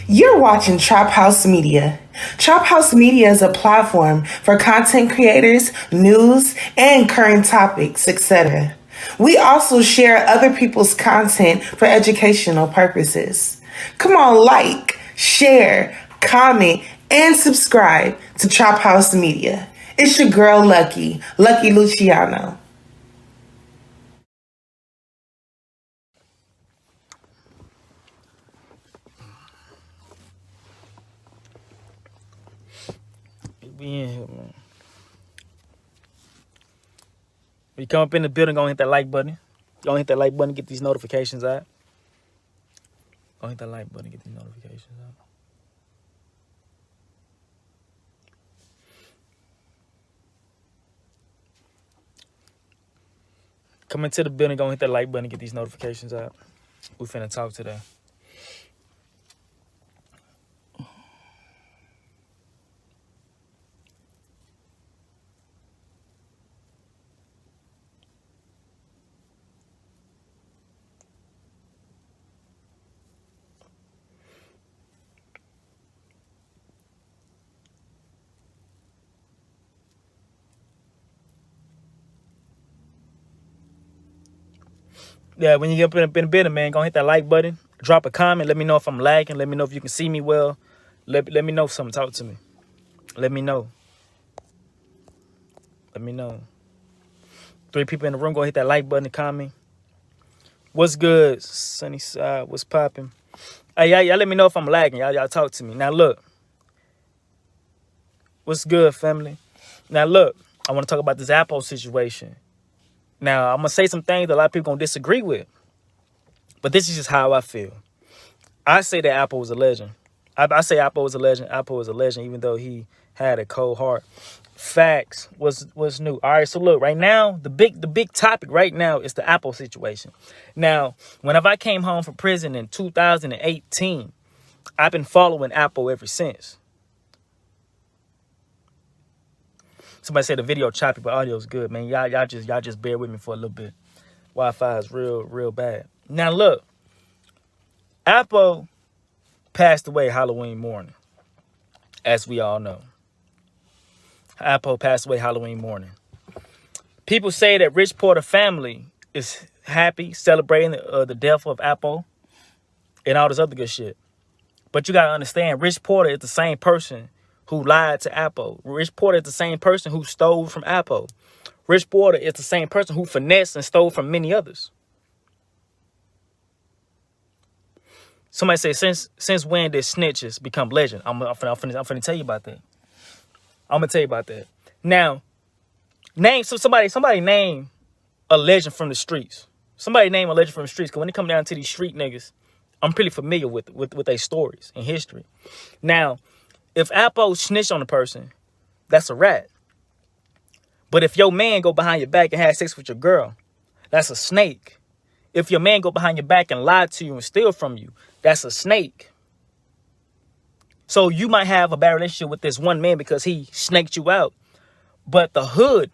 You're watching Trap House Media. Trap House Media is a platform for content creators, news, and current topics, etc. We also share other people's content for educational purposes. Come on, like, share, comment, and subscribe to Trap House Media. It's your girl, Lucky Luciano. We in here, man. When you come up in the building, go hit that like button. Go hit that like button, get these notifications out. Go hit that like button, get these notifications out. Come into the building, go hit that like button, get these notifications out. We finna talk today. Yeah, when you get up in the building, man, go hit that like button. Drop a comment. Let me know if I'm lagging. Let me know if you can see me well. Let me know something. Talk to me. Let me know. Let me know. 3 people in the room, go hit that like button and comment. What's good, Sunnyside? What's popping? Hey, y'all let me know if I'm lagging. Y'all talk to me. Now, look. What's good, family? Now, look. I want to talk about this ALPO situation. Now, I'm going to say some things that a lot of people going to disagree with. But this is just how I feel. I say that ALPO was a legend. I say ALPO was a legend. ALPO was a legend, even though he had a cold heart. Facts was new. All right, so look, right now, the big topic right now is the ALPO situation. Now, whenever I came home from prison in 2018, I've been following ALPO ever since. Somebody said the video choppy, but audio is good, man. Y'all just bear with me for a little bit. Wi-Fi is real bad. Now look, ALPO passed away Halloween morning, as we all know. ALPO passed away Halloween morning. People say that Rich Porter family is happy celebrating the death of ALPO and all this other good shit. But you gotta understand, Rich Porter is the same person who lied to ALPO. Rich Porter is the same person who stole from ALPO. Rich Porter is the same person who finessed and stole from many others. Somebody say, since when did snitches become legend? I'm finna tell you about that. I'm gonna tell you about that. Now, somebody name a legend from the streets. Somebody name a legend from the streets. Cause when it come down to these street niggas, I'm pretty familiar with their stories and history. Now, if ALPO snitched on a person, that's a rat. But if your man go behind your back and have sex with your girl, that's a snake. If your man go behind your back and lie to you and steal from you, that's a snake. So you might have a bad relationship with this one man because he snaked you out. But the hood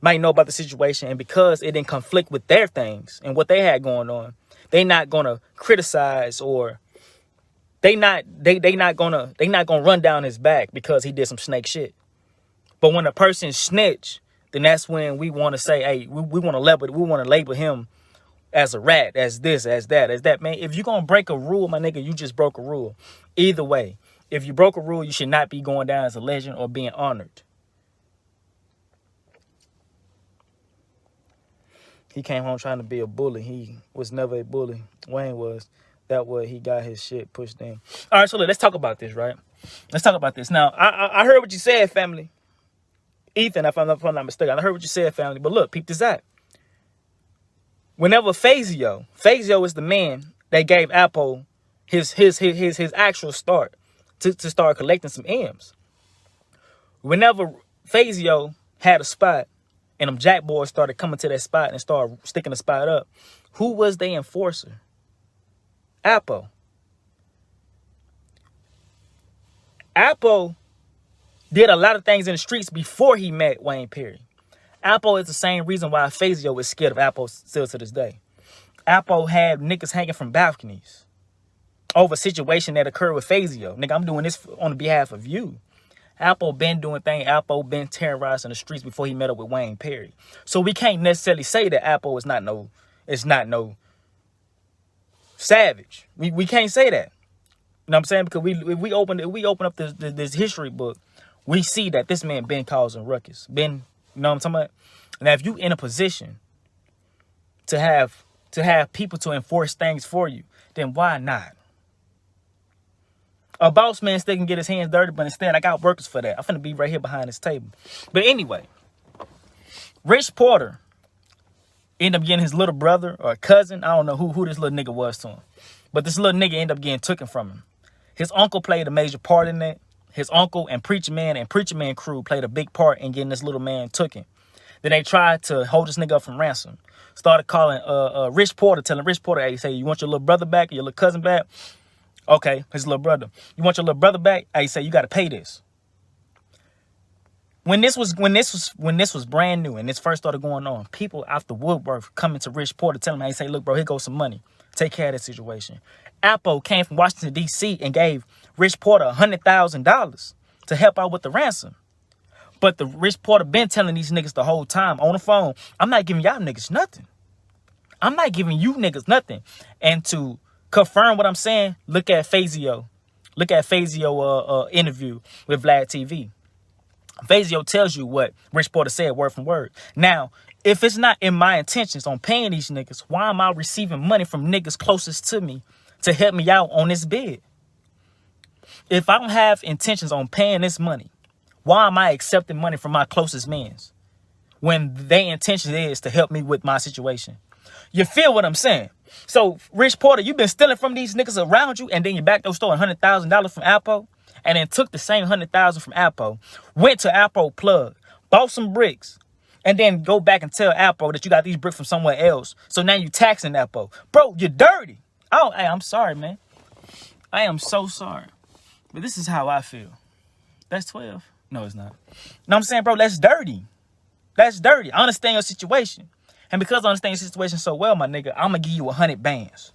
might know about the situation, and because it didn't conflict with their things and what they had going on, they not gonna criticize or they not gonna run down his back because he did some snake shit. But when a person snitch, then that's when we want to say, hey, we want to label him as a rat, as this, as that. Man, if you're gonna break a rule, my nigga, you just broke a rule. Either way, if you broke a rule, you should not be going down as a legend or being honored. He came home trying to be a bully. He was never a bully. Wayne was. That way he got his shit pushed in. All right, so let's talk about this, right? Let's talk about this. Now, I heard what you said, family. Ethan, if I'm not mistaken, I heard what you said, family. But look, peep this out. Whenever Fazio is the man that gave ALPO his actual start to start collecting some M's. Whenever Fazio had a spot and them jack boys started coming to that spot and started sticking the spot up, who was the enforcer? ALPO. ALPO did a lot of things in the streets before he met Wayne Perry. ALPO is the same reason why Fazio is scared of ALPO still to this day. ALPO had niggas hanging from balconies. over a situation that occurred with Fazio. Nigga, I'm doing this on behalf of you. ALPO been doing things. ALPO been terrorizing the streets before he met up with Wayne Perry. So we can't necessarily say that ALPO is not no savage. We can't say that. You know what I'm saying? Because we open up this history book, we see that this man been causing ruckus. Been, you know what I'm talking about? Now if you in a position to have people to enforce things for you, then why not? A boss man still can get his hands dirty, but instead I got workers for that. I'm finna be right here behind this table. But anyway, Rich Porter ended up getting his little brother or cousin. I don't know who this little nigga was to him. But this little nigga ended up getting taken from him. His uncle played a major part in that. His uncle and Preacher Man crew played a big part in getting this little man taken. Then they tried to hold this nigga up from ransom. Started calling Rich Porter, telling Rich Porter, hey, say, you want your little brother back or your little cousin back? Okay, his little brother. You want your little brother back? Hey, say, you got to pay this. When this was brand new and this first started going on, people after Woodworth coming to Rich Porter telling him, hey, say, look, bro, here goes some money. Take care of that situation. ALPO came from Washington, D.C. and gave Rich Porter $100,000 to help out with the ransom. But the Rich Porter been telling these niggas the whole time on the phone, I'm not giving y'all niggas nothing. I'm not giving you niggas nothing. And to confirm what I'm saying, look at Fazio. Look at Fazio interview with Vlad TV. Fazio tells you what Rich Porter said word for word. Now, if it's not in my intentions on paying these niggas, why am I receiving money from niggas closest to me to help me out on this bid? If I don't have intentions on paying this money, why am I accepting money from my closest mans when their intention is to help me with my situation? You feel what I'm saying? So, Rich Porter, you've been stealing from these niggas around you, and then you backdoor stole $100,000 from ALPO, and then took the same $100,000 from ALPO, went to ALPO plug, bought some bricks, and then go back and tell ALPO that you got these bricks from somewhere else. So now you taxing ALPO. Bro, you're dirty. Oh, hey, I'm sorry, man. I am so sorry. But this is how I feel. That's 12. No, it's not. You know what I'm saying, bro? That's dirty. That's dirty. I understand your situation. And because I understand your situation so well, my nigga, I'm going to give you 100 bands.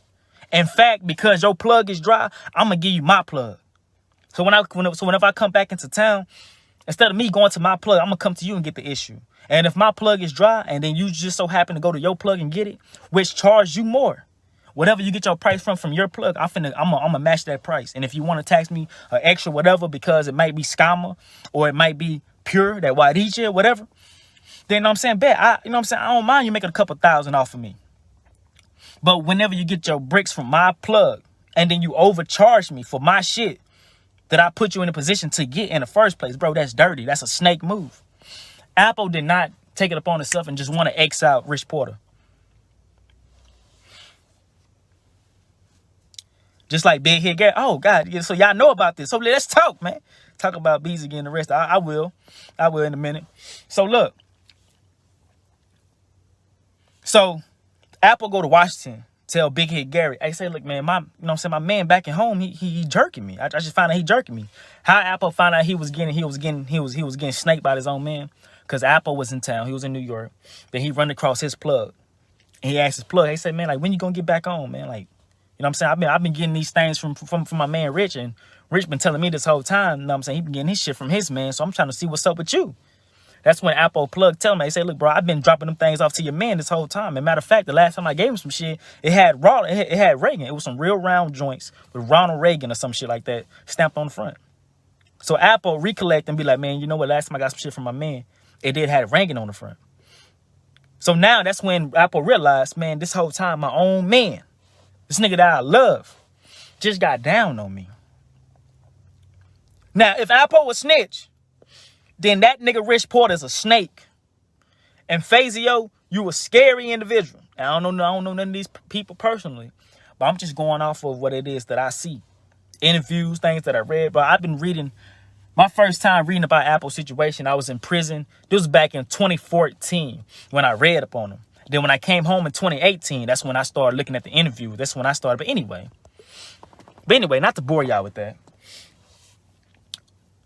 In fact, because your plug is dry, I'm going to give you my plug. So whenever I come back into town, instead of me going to my plug, I'm going to come to you and get the issue. And if my plug is dry and then you just so happen to go to your plug and get it, which charge you more, whatever you get your price from your plug, I'm gonna match that price. And if you want to tax me an extra whatever because it might be scammer or it might be pure, that Wadija, whatever, then you know what I'm saying, bet, I don't mind you making a couple thousand off of me. But whenever you get your bricks from my plug and then you overcharge me for my shit that I put you in a position to get in the first place, bro, that's dirty. That's a snake move. ALPO did not take it upon itself and just want to X out Rich Porter. Just like Big Hit Gary. Oh, God. Yeah, so y'all know about this. So let's talk, man. Talk about Bees again, the rest. I will. I will in a minute. So look. So ALPO go to Washington. Tell Big Hit Gary. I say, look, man, my man back at home, he jerking me. I just found out he jerking me. How ALPO found out he was getting snaked by his own man? Because ALPO was in town. He was in New York. Then he run across his plug. And he asked his plug, he said, man, like, when you gonna get back on, man? Like, you know what I'm saying? I've been getting these things from my man Rich, and Rich been telling me this whole time, you know what I'm saying? He been getting his shit from his man, so I'm trying to see what's up with you. That's when ALPO plug tell me, he say, look, bro, I've been dropping them things off to your man this whole time. And matter of fact, the last time I gave him some shit, it had Reagan. It was some real round joints with Ronald Reagan or some shit like that stamped on the front. So ALPO recollect and be like, man, you know what? Last time I got some shit from my man, it did have Reagan on the front. So now that's when ALPO realized, man, this whole time my own man, this nigga that I love, just got down on me. Now, if ALPO was snitch, then that nigga Rich Porter is a snake. And Fazio, you a scary individual. And I don't know none of these people personally, but I'm just going off of what it is that I see. Interviews, things that I read. But I've been reading, my first time reading about ALPO's situation, I was in prison. This was back in 2014 when I read up on him. Then when I came home in 2018, that's when I started looking at the interview. That's when I started. But anyway, not to bore y'all with that.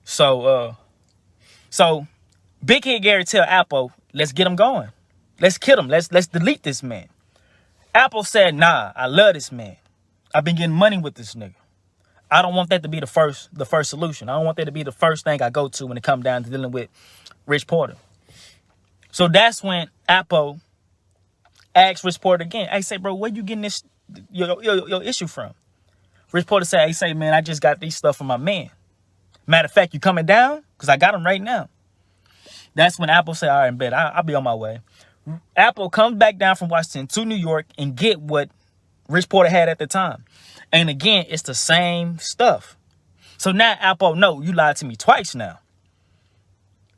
So Big Head Gary tell ALPO, let's get him going. Let's kill him. Let's delete this man. ALPO said, nah, I love this man. I've been getting money with this nigga. I don't want that to be the first solution. I don't want that to be the first thing I go to when it comes down to dealing with Rich Porter. So that's when ALPO asked Rich Porter again. I say, bro, where you getting this your issue from? Rich Porter said, say, man, I just got these stuff from my man. Matter of fact, you coming down? Because I got them right now. That's when ALPO said, all right, in bed, I'll be on my way. ALPO comes back down from Washington to New York and get what Rich Porter had at the time. And again, it's the same stuff. So now ALPO, no, you lied to me twice now.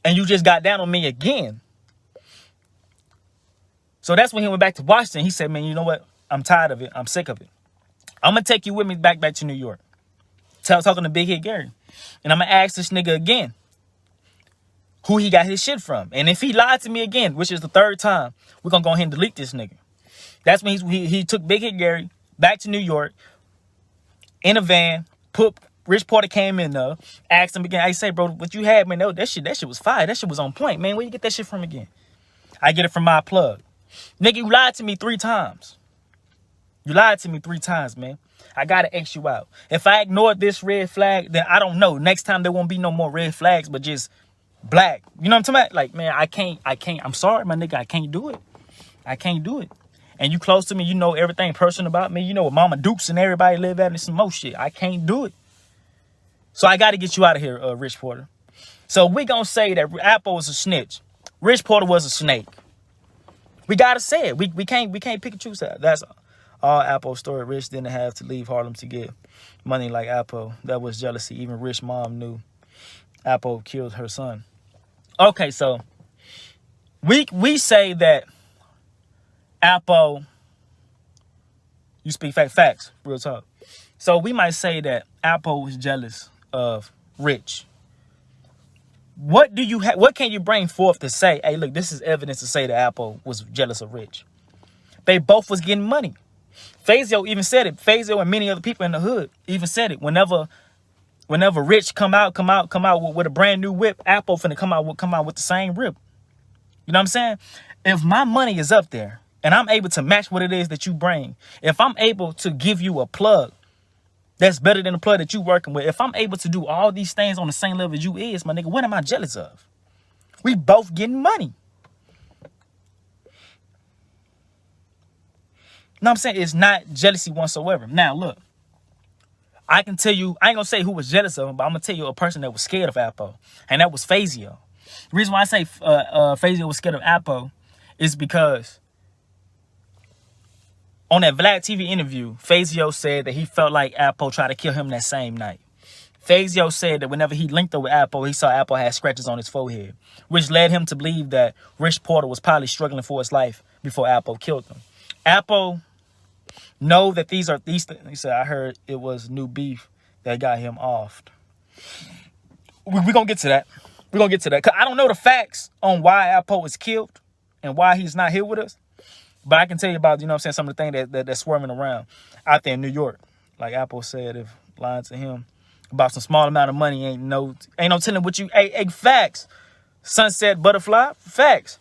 And you just got down on me again. So that's when he went back to Washington. He said, man, you know what? I'm tired of it. I'm sick of it. I'm going to take you with me back to New York. Talking to Big Hit Gary. And I'm going to ask this nigga again who he got his shit from. And if he lied to me again, which is the third time, we're going to go ahead and delete this nigga. That's when he took Big Hit Gary back to New York in a van. Rich Porter came in there, asked him again. I say, bro, what you had, man, that shit was fire. That shit was on point, man. Where you get that shit from again? I get it from my plug. Nigga, you lied to me 3 times. You lied to me 3 times, man. I gotta X you out. If I ignored this red flag, then I don't know. Next time there won't be no more red flags, but just black. You know what I'm talking about? Like, man, I can't. I'm sorry, my nigga. I can't do it. I can't do it. And you close to me, you know everything personal about me. You know what Mama Dukes and everybody live at and some more shit. I can't do it. So I got to get you out of here, Rich Porter. So we going to say that ALPO was a snitch. Rich Porter was a snake. We got to say it. We can't pick and choose that. That's all ALPO's story. Rich didn't have to leave Harlem to get money like ALPO. That was jealousy. Even Rich mom knew ALPO killed her son. Okay, so we say that ALPO, you speak facts, real talk. So we might say that ALPO was jealous of Rich. What do you what can you bring forth to say, hey, look, this is evidence to say that ALPO was jealous of Rich? They both was getting money. Fazio even said it. Fazio and many other people in the hood even said it. Whenever Rich come out with a brand new whip, ALPO finna come out with the same whip. You know what I'm saying? If my money is up there and I'm able to match what it is that you bring, if I'm able to give you a plug that's better than the plug that you working with, if I'm able to do all these things on the same level as you is, my nigga, what am I jealous of? We both getting money. You know what I'm saying? It's not jealousy whatsoever. Now, look, I can tell you, I ain't gonna say who was jealous of him, but I'm gonna tell you a person that was scared of ALPO, and that was Fazio. The reason why I say Fazio was scared of ALPO is because on that Vlad TV interview, Fazio said that he felt like ALPO tried to kill him that same night. Fazio said that whenever he linked up with ALPO, he saw ALPO had scratches on his forehead, which led him to believe that Rich Porter was probably struggling for his life before ALPO killed him. ALPO know that these things. He said, I heard it was new beef that got him offed. We're going to get to that. We're going to get to that. Because I don't know the facts on why ALPO was killed and why he's not here with us. But I can tell you about, you know what I'm saying, some of the things that's swarming around out there in New York. Like ALPO said, if lying to him about some small amount of money, ain't no telling what you, hey, facts. Sunset Butterfly, facts.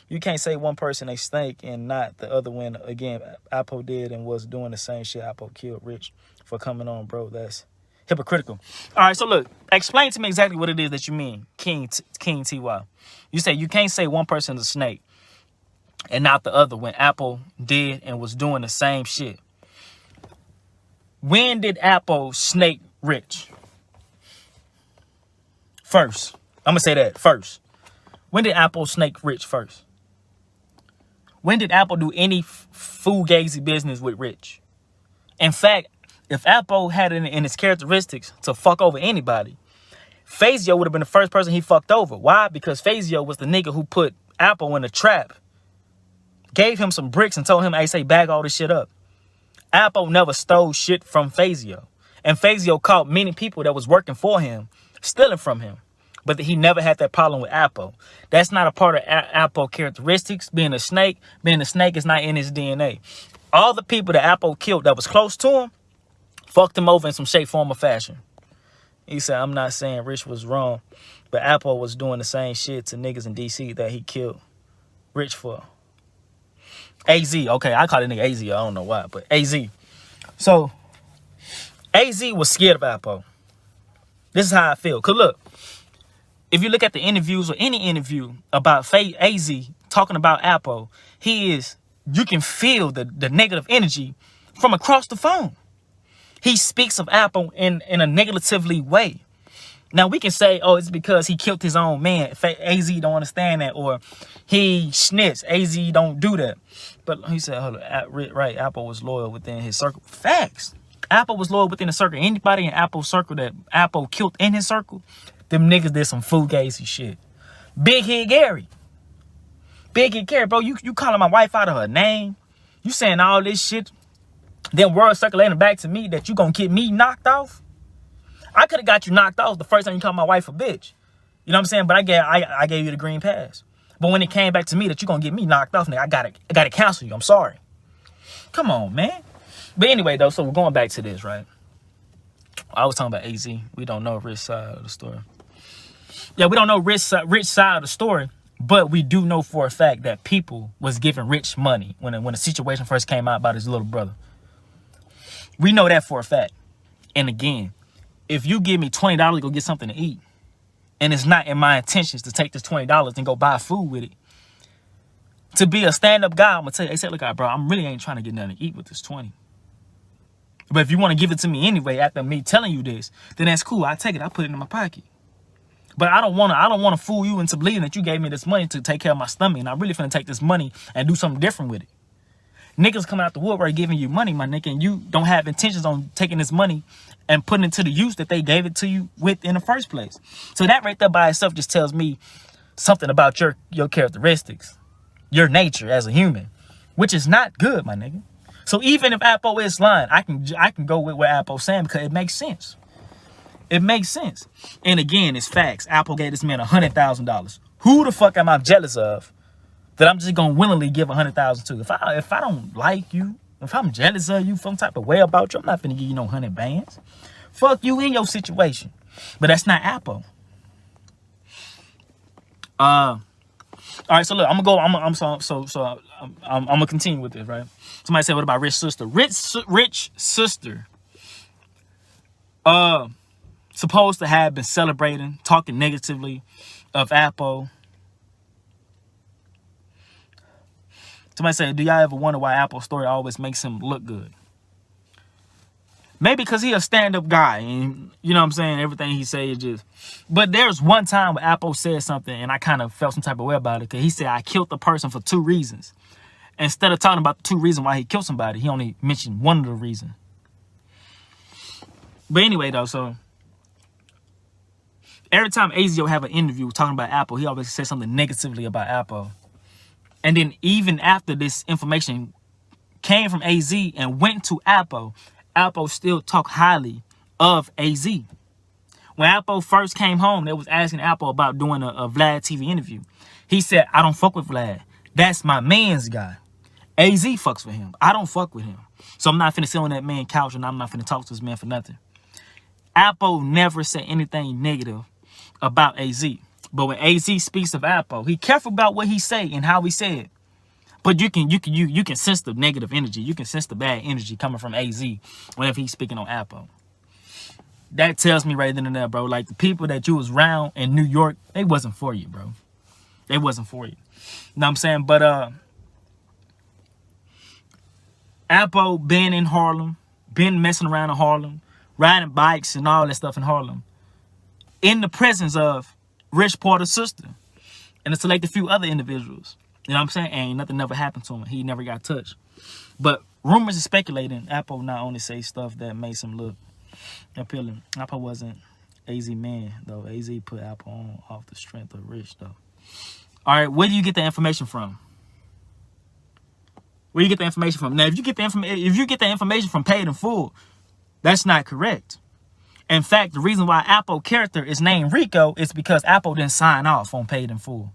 You can't say one person a snake and not the other one. Again, ALPO did and was doing the same shit. ALPO killed Rich for coming on, bro. That's hypocritical. All right, so look, explain to me exactly what it is that you mean, King T.Y. You say you can't say one person's a snake and not the other when ALPO did and was doing the same shit. When did ALPO snake Rich? First. I'm going to say that first. When did ALPO snake Rich first? When did ALPO do any fugazi business with Rich? In fact, if ALPO had it in its characteristics to fuck over anybody, Fazio would have been the first person he fucked over. Why? Because Fazio was the nigga who put ALPO in a trap, gave him some bricks and told him, hey, say, bag all this shit up. ALPO never stole shit from Fazio. And Fazio caught many people that was working for him stealing from him. But he never had that problem with ALPO. That's not a part of ALPO characteristics. Being a snake is not in his DNA. All the people that ALPO killed that was close to him, fucked him over in some shape, form, or fashion. He said, I'm not saying Rich was wrong, but ALPO was doing the same shit to niggas in D.C. that he killed Rich for. AZ, okay, I call it nigga AZ, I don't know why, but AZ. So AZ was scared of ALPO. This is how I feel. Cause look, if you look at the interviews or any interview about AZ talking about ALPO, you can feel the negative energy from across the phone. He speaks of ALPO in a negatively way. Now we can say, oh, it's because he killed his own man. AZ don't understand that, or he snitched. AZ don't do that. But he said, hold on, right, ALPO was loyal within his circle. Facts. ALPO was loyal within the circle. Anybody in ALPO's circle that ALPO killed in his circle, them niggas did some fugazi shit. Big Head Gary. Big Head Gary, bro, you calling my wife out of her name. You saying all this shit. Then word circulating back to me that you gonna get me knocked off. I could have got you knocked off the first time you called my wife a bitch. You know what I'm saying? But I gave you the green pass. But when it came back to me that you gonna get me knocked off, nigga, I gotta cancel you. I'm sorry. Come on, man. But anyway, though, so we're going back to this, right? I was talking about AZ. We don't know rich side of the story. Yeah, we don't know rich side of the story, but we do know for a fact that people was giving Rich money when the situation first came out about his little brother. We know that for a fact. And again, if you give me $20 to go get something to eat, and it's not in my intentions to take this $20 and go buy food with it, to be a stand-up guy, I'm gonna tell you, they said, look, bro, I'm really ain't trying to get nothing to eat with this 20. But if you want to give it to me anyway, after me telling you this, then that's cool. I take it, I put it in my pocket. But I don't wanna fool you into believing that you gave me this money to take care of my stomach, and I'm really finna take this money and do something different with it. Niggas coming out the woodwork giving you money, my nigga, and you don't have intentions on taking this money and putting it to the use that they gave it to you with in the first place. So that right there by itself just tells me something about your characteristics, your nature as a human, which is not good, my nigga. So even if ALPO is lying, I can go with what ALPO's saying because it makes sense. It makes sense. And again, it's facts. ALPO gave this man $100,000. Who the fuck am I jealous of that I'm just gonna willingly give $100,000 to? If I don't like you, if I'm jealous of you, some type of way about you, I'm not finna give you no 100 bands. Fuck you in your situation. But that's not ALPO. All right, so look, I'm gonna continue with this, right? Somebody said, what about Rich Sister? Rich Sister supposed to have been celebrating, talking negatively of ALPO. Somebody said, do y'all ever wonder why ALPO's story always makes him look good? Maybe because he a stand-up guy, and you know what I'm saying, everything he say is just... But there's one time where ALPO said something, and I kind of felt some type of way about it, because he said, I killed the person for 2 reasons. Instead of talking about the 2 reasons why he killed somebody, he only mentioned one of the reasons. But anyway, though, so... Every time AZO have an interview talking about ALPO, he always says something negatively about ALPO. And then even after this information came from AZ and went to ALPO, ALPO still talk highly of AZ. When ALPO first came home, they was asking ALPO about doing a Vlad TV interview. He said, I don't fuck with Vlad. That's my man's guy. AZ fucks with him. I don't fuck with him. So I'm not finna sit on that man's couch and I'm not finna talk to this man for nothing. ALPO never said anything negative about AZ. But when AZ speaks of ALPO, he careful about what he say and how he say it. But you can sense the negative energy. You can sense the bad energy coming from AZ whenever he's speaking on ALPO. That tells me right then and there, bro. Like, the people that you was around in New York, they wasn't for you, bro. They wasn't for you. You know what I'm saying? But ALPO been in Harlem, been messing around in Harlem, riding bikes and all that stuff in Harlem, in the presence of Rich Porter's sister and a selected few other individuals. You know what I'm saying? And nothing never happened to him. He never got touched. But rumors are speculating ALPO not only say stuff that makes him look appealing. ALPO wasn't AZ man, though. AZ put ALPO on off the strength of Rich, though. All right, where do you get the information from? Where do you get the information from? Now, if you get the information from Paid in Full, that's not correct. In fact, the reason why ALPO character is named Rico is because ALPO didn't sign off on Paid in Full.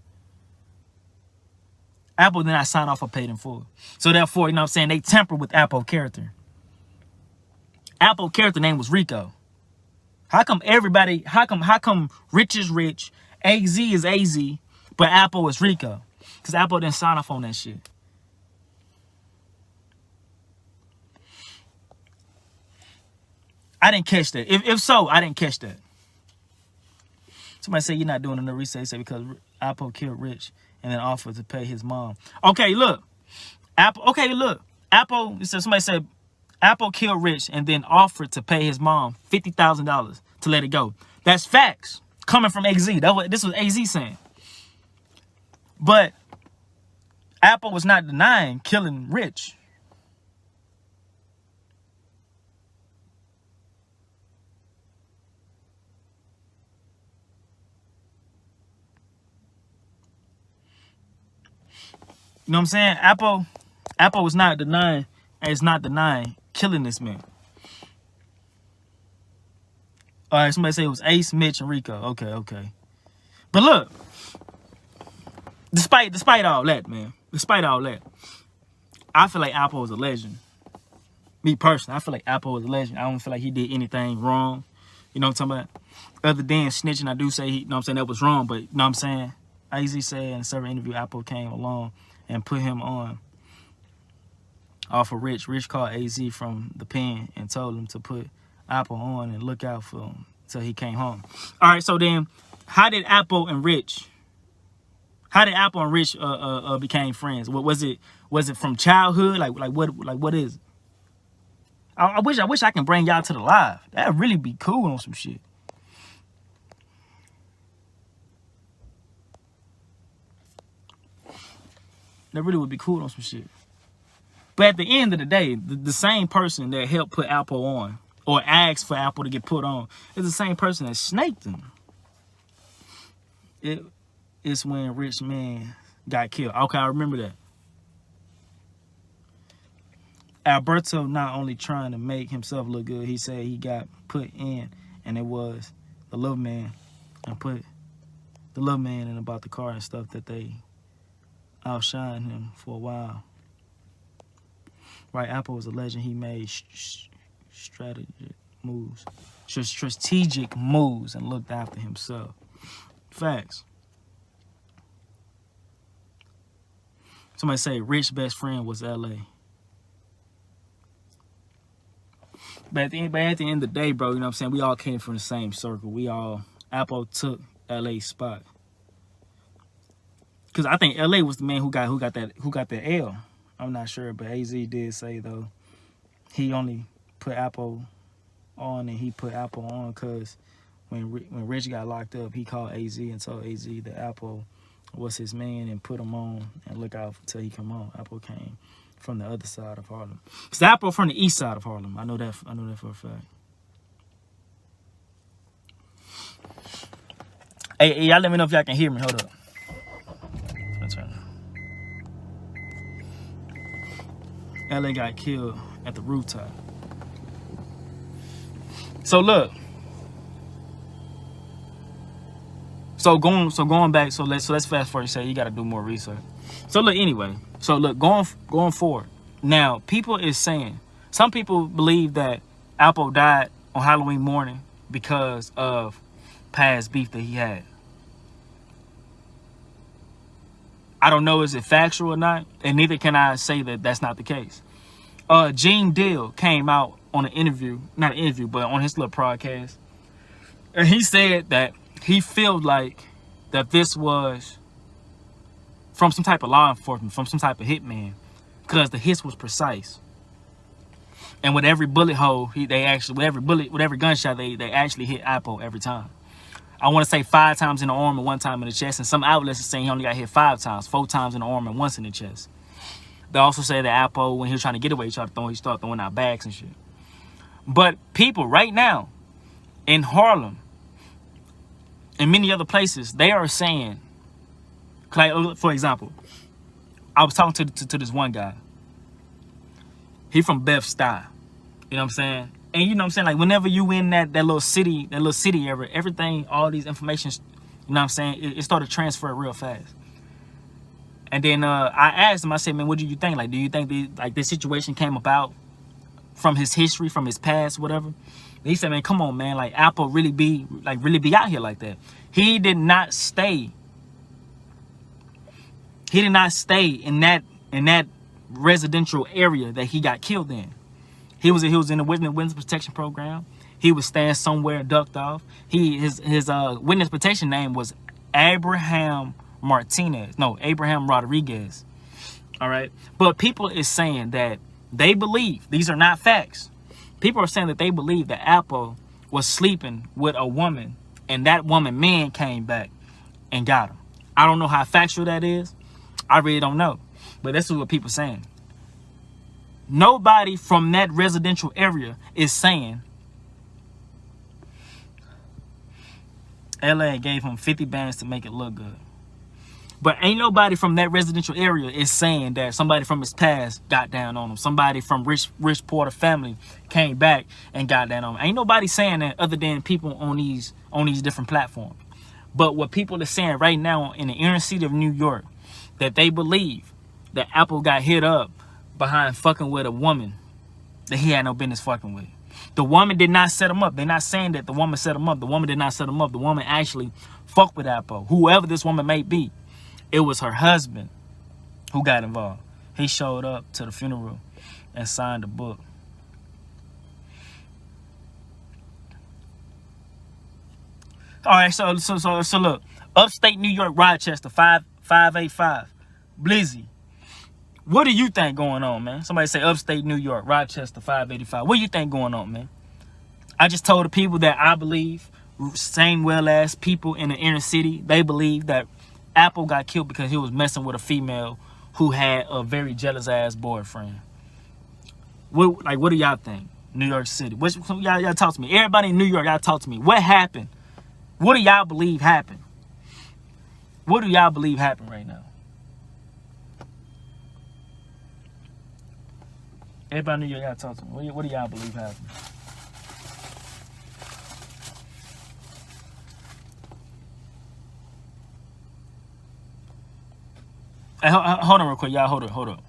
ALPO did not sign off on Paid in Full. So therefore, you know what I'm saying, they tamper with ALPO character. ALPO character name was Rico. How come Rich is Rich, AZ is AZ, but ALPO is Rico? Because ALPO didn't sign off on that shit. I didn't catch that. If so, I didn't catch that. Somebody say you're not doing enough research. Say because ALPO killed Rich and then offered to pay his mom. Okay, look. ALPO. Okay, look. ALPO. Somebody said ALPO killed Rich and then offered to pay his mom $50,000 to let it go. That's facts coming from AZ. This was AZ saying. But ALPO was not denying killing Rich. You know what I'm saying? ALPO was not denying, and it's not denying killing this man. All right, somebody say it was Ace, Mitch, and Rico. Okay. But look, despite all that, man, despite all that, I feel like ALPO is a legend. Me personally, I feel like ALPO is a legend. I don't feel like he did anything wrong. You know what I'm talking about? Other than snitching, I do say, you know what I'm saying, that was wrong. But you know what I'm saying? AZ said in a certain interview, ALPO came along and put him on off of Rich. Rich called AZ from the pen and told him to put ALPO on and look out for him until he came home. All right, so then how did ALPO and Rich became friends? What was it from childhood? Like what is it? I wish I can bring y'all to the live. That'd really be cool on some shit. That really would be cool on some shit. But at the end of the day, the same person that helped put ALPO on or asked for ALPO to get put on is the same person that snaked him. It's when Rich Man got killed. Okay, I remember that. Alberto not only trying to make himself look good, he said he got put in, and it was the little man and put the little man in about the car and stuff that they outshined him for a while. Right, ALPO was a legend. He made strategic moves and looked after himself. Facts. Somebody say Rich's best friend was LA. But at the end of the day, bro, you know what I'm saying? We all came from the same circle. ALPO took LA's spot. Cause I think LA was the man who got that L. I'm not sure, but AZ did say though he only put ALPO on, and he put ALPO on because when Rich got locked up, he called AZ and told AZ that ALPO was his man and put him on and look out until he come on. ALPO came from the other side of Harlem. It's ALPO from the east side of Harlem. I know that for a fact. Hey, y'all let me know if y'all can hear me. Hold up. LA got killed at the rooftop. So look. So going back. So let's fast forward. Say you got to do more research. So look, anyway. So look, going forward. Now, people is saying, some people believe that ALPO died on Halloween morning because of past beef that he had. I don't know is it factual or not, and neither can I say that that's not the case. Gene Deal came out on not an interview, but on his little podcast, and he said that he felt like that this was from some type of law enforcement, from some type of hitman, because the hits was precise. And with every bullet hole, with every gunshot, they actually hit ALPO every time. I want to say 5 times in the arm and 1 time in the chest. And some outlets are saying he only got hit 5 times, 4 times in the arm and once in the chest. They also say that ALPO, when he was trying to get away, he started throwing out bags and shit. But people right now in Harlem and many other places, they are saying, like, for example, I was talking to this one guy. He from Bed-Stuy. You know what I'm saying? And you know what I'm saying? Like, whenever you in that little city area, everything, all these information, you know what I'm saying? It started to transfer real fast. And then I asked him, I said, man, what do you think? Like, do you think this situation came about from his history, from his past, whatever? And he said, man, come on, man. Like, ALPO really be out here like that. He did not stay in that residential area that he got killed in. He was in the witness protection program. He was staying somewhere, ducked off. His witness protection name was Abraham Rodriguez. All right. But people is saying that they believe, these are not facts. People are saying that they believe that ALPO was sleeping with a woman, and that woman man came back and got him. I don't know how factual that is. I really don't know. But this is what people are saying. Nobody from that residential area is saying LA gave him 50 bands to make it look good. But ain't nobody from that residential area is saying that somebody from his past got down on him. Somebody from rich Porter family came back and got down on him. Ain't nobody saying that other than people on these different platforms. But what people are saying right now in the inner city of New York, that they believe that ALPO got hit up behind fucking with a woman that he had no business fucking with. The woman did not set him up. They're not saying that the woman set him up. The woman did not set him up. The woman actually fucked with ALPO. Whoever this woman may be, it was her husband who got involved. He showed up to the funeral and signed a book. All right, so look, upstate New York, Rochester, 585, Blizzy. What do you think going on, man? Somebody say upstate New York, Rochester, 585. What do you think going on, man? I just told the people that I believe, same well as people in the inner city, they believe that ALPO got killed because he was messing with a female who had a very jealous ass boyfriend. What do y'all think? New York City. Y'all talk to me. Everybody in New York, y'all talk to me. What happened? What do y'all believe happened? What do y'all believe happened right now? Everybody in New York, y'all talk to me. What do y'all believe happened? Hey, hold on real quick, y'all. Hold up.